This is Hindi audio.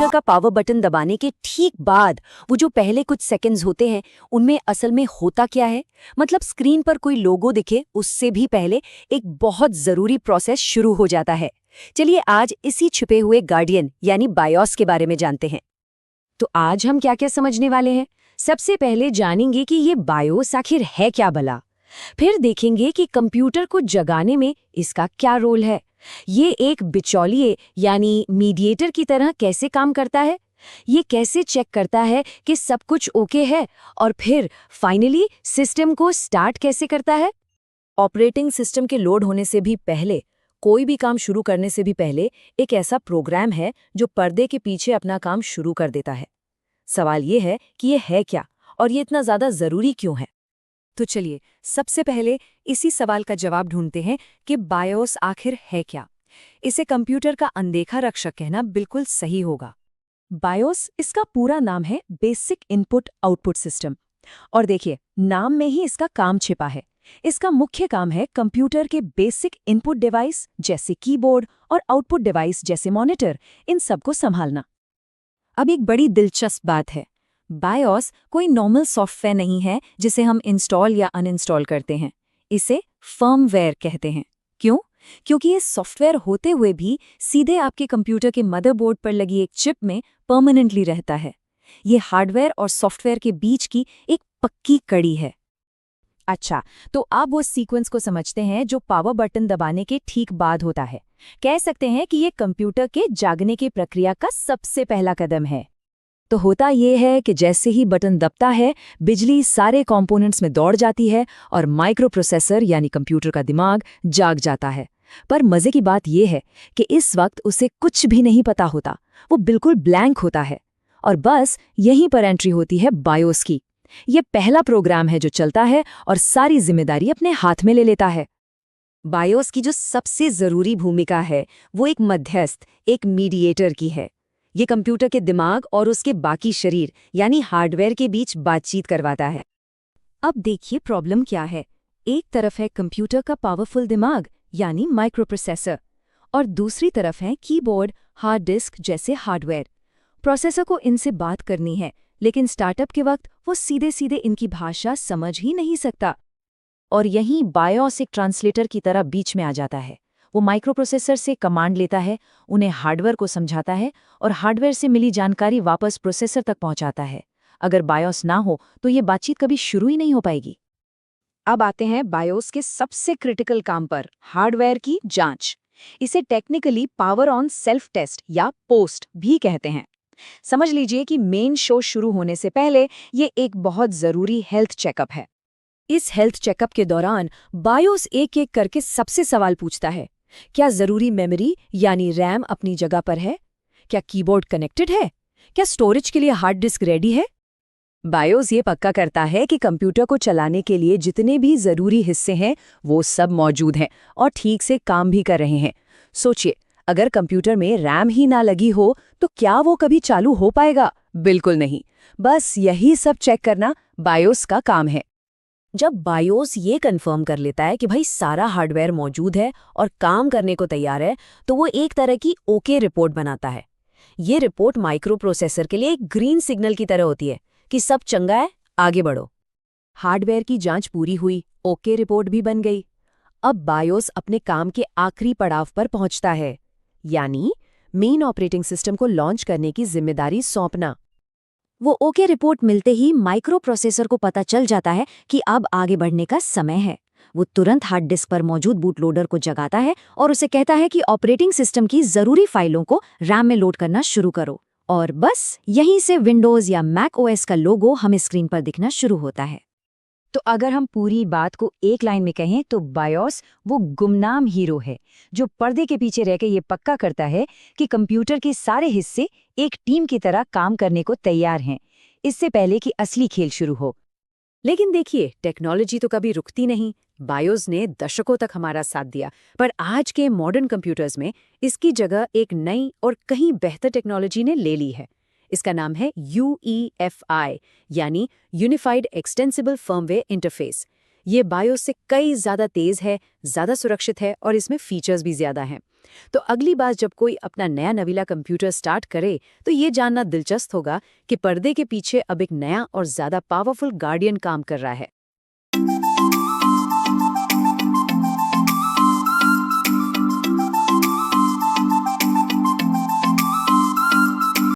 कंप्यूटर का पावर बटन दबाने के ठीक बाद वो जो पहले कुछ सेकंड्स होते हैं, उनमें असल में होता क्या है? मतलब स्क्रीन पर कोई लोगो दिखे उससे भी पहले एक बहुत जरूरी प्रोसेस शुरू हो जाता है। चलिए आज इसी छुपे हुए गार्डियन यानी बायोस के बारे में जानते हैं। तो आज हम क्या क्या समझने वाले हैं? सबसे पहले जानेंगे कि ये बायोस आखिर है क्या भला। फिर देखेंगे कि कंप्यूटर को जगाने में इसका क्या रोल है। ये एक बिचौलिए यानी मीडिएटर की तरह कैसे काम करता है, ये कैसे चेक करता है कि सब कुछ ओके है, और फिर फाइनली सिस्टम को स्टार्ट कैसे करता है। ऑपरेटिंग सिस्टम के लोड होने से भी पहले, कोई भी काम शुरू करने से भी पहले एक ऐसा प्रोग्राम है जो पर्दे के पीछे अपना काम शुरू कर देता है। सवाल ये है कि ये है क्या और ये इतना ज्यादा जरूरी क्यों है। तो चलिए सबसे पहले इसी सवाल का जवाब ढूंढते हैं कि बायोस आखिर है क्या। इसे कंप्यूटर का अनदेखा रक्षक कहना बिल्कुल सही होगा। बायोस इसका पूरा नाम है बेसिक इनपुट आउटपुट सिस्टम। और देखिए नाम में ही इसका काम छिपा है। इसका मुख्य काम है कंप्यूटर के बेसिक इनपुट डिवाइस जैसे कीबोर्ड और आउटपुट डिवाइस जैसे मॉनिटर, इन सबको संभालना। अब एक बड़ी दिलचस्प बात है, बायोस कोई नॉर्मल सॉफ्टवेयर नहीं है जिसे हम इंस्टॉल या अनइंस्टॉल करते हैं। इसे फर्मवेयर कहते हैं। क्यों? क्योंकि ये सॉफ्टवेयर होते हुए भी सीधे आपके कंप्यूटर के मदरबोर्ड पर लगी एक चिप में परमानेंटली रहता है। ये हार्डवेयर और सॉफ्टवेयर के बीच की एक पक्की कड़ी है। अच्छा, तो आप वो सीक्वेंस को समझते हैं जो पावर बटन दबाने के ठीक बाद होता है। कह सकते हैं कि ये कंप्यूटर के जागने की प्रक्रिया का सबसे पहला कदम है। तो होता ये है कि जैसे ही बटन दबता है, बिजली सारे कंपोनेंट्स में दौड़ जाती है और माइक्रो प्रोसेसर यानी कंप्यूटर का दिमाग जाग जाता है। पर मजे की बात यह है कि इस वक्त उसे कुछ भी नहीं पता होता, वो बिल्कुल ब्लैंक होता है। और बस यहीं पर एंट्री होती है बायोस की। ये पहला प्रोग्राम है जो चलता है और सारी जिम्मेदारी अपने हाथ में ले लेता है। बायोस की जो सबसे जरूरी भूमिका है वो एक मध्यस्थ, एक मीडिएटर की है। ये कंप्यूटर के दिमाग और उसके बाकी शरीर यानी हार्डवेयर के बीच बातचीत करवाता है। अब देखिए प्रॉब्लम क्या है। एक तरफ है कंप्यूटर का पावरफुल दिमाग यानी माइक्रो प्रोसेसर, और दूसरी तरफ है कीबोर्ड, हार्ड डिस्क जैसे हार्डवेयर। प्रोसेसर को इनसे बात करनी है, लेकिन स्टार्टअप के वक्त वो सीधे सीधे इनकी भाषा समझ ही नहीं सकता। और यहीं बायोस एक ट्रांसलेटर की तरह बीच में आ जाता है। वो माइक्रोप्रोसेसर से कमांड लेता है, उन्हें हार्डवेयर को समझाता है और हार्डवेयर से मिली जानकारी वापस प्रोसेसर तक पहुंचाता है। अगर बायोस ना हो तो ये बातचीत कभी शुरू ही नहीं हो पाएगी। अब आते हैं बायोस के सबसे क्रिटिकल काम पर, हार्डवेयर की जांच। इसे technically power on self test या पोस्ट भी कहते हैं। समझ लीजिए कि मेन शो शुरू होने से पहले ये एक बहुत जरूरी हेल्थ चेकअप है। इस हेल्थ चेकअप के दौरान बायोस एक एक करके सबसे सवाल पूछता है। क्या जरूरी मेमोरी यानी रैम अपनी जगह पर है? क्या कीबोर्ड कनेक्टेड है? क्या स्टोरेज के लिए हार्ड डिस्क रेडी है? बायोस ये पक्का करता है कि कंप्यूटर को चलाने के लिए जितने भी जरूरी हिस्से हैं वो सब मौजूद हैं और ठीक से काम भी कर रहे हैं। सोचिए, अगर कंप्यूटर में रैम ही ना लगी हो तो क्या वो कभी चालू हो पाएगा? बिल्कुल नहीं। बस यही सब चेक करना बायोस का काम है। जब बायोस ये कंफर्म कर लेता है कि भाई सारा हार्डवेयर मौजूद है और काम करने को तैयार है, तो वो एक तरह की ओके रिपोर्ट बनाता है। ये रिपोर्ट माइक्रो प्रोसेसर के लिए एक ग्रीन सिग्नल की तरह होती है कि सब चंगा है, आगे बढ़ो। हार्डवेयर की जांच पूरी हुई, ओके रिपोर्ट भी बन गई। अब बायोस अपने काम के आखिरी पड़ाव पर पहुंचता है, यानी मेन ऑपरेटिंग सिस्टम को लॉन्च करने की जिम्मेदारी सौंपना। वो ओके रिपोर्ट मिलते ही माइक्रो प्रोसेसर को पता चल जाता है कि अब आगे बढ़ने का समय है। वो तुरंत हार्ड डिस्क पर मौजूद बूट लोडर को जगाता है और उसे कहता है कि ऑपरेटिंग सिस्टम की जरूरी फाइलों को रैम में लोड करना शुरू करो। और बस यहीं से विंडोज या मैक ओएस का लोगो हमें स्क्रीन पर दिखना शुरू होता है। तो अगर हम पूरी बात को एक लाइन में कहें तो बायोस वो गुमनाम हीरो है जो पर्दे के पीछे रहकर ये पक्का करता है कि कंप्यूटर के सारे हिस्से एक टीम की तरह काम करने को तैयार हैं, इससे पहले कि असली खेल शुरू हो। लेकिन देखिए, टेक्नोलॉजी तो कभी रुकती नहीं। बायोस ने दशकों तक हमारा साथ दिया, पर आज के मॉडर्न कंप्यूटर्स में इसकी जगह एक नई और कहीं बेहतर टेक्नोलॉजी ने ले ली है। इसका नाम है UEFI यानी यूनिफाइड एक्सटेंसिबल फर्मवेयर इंटरफेस। ये बायोस से कई ज़्यादा तेज़ है, ज़्यादा सुरक्षित है और इसमें फीचर्स भी ज़्यादा हैं। तो अगली बार जब कोई अपना नया नवीला कंप्यूटर स्टार्ट करे तो ये जानना दिलचस्प होगा कि पर्दे के पीछे अब एक नया और ज़्यादा पावरफुल गार्डियन काम कर रहा है।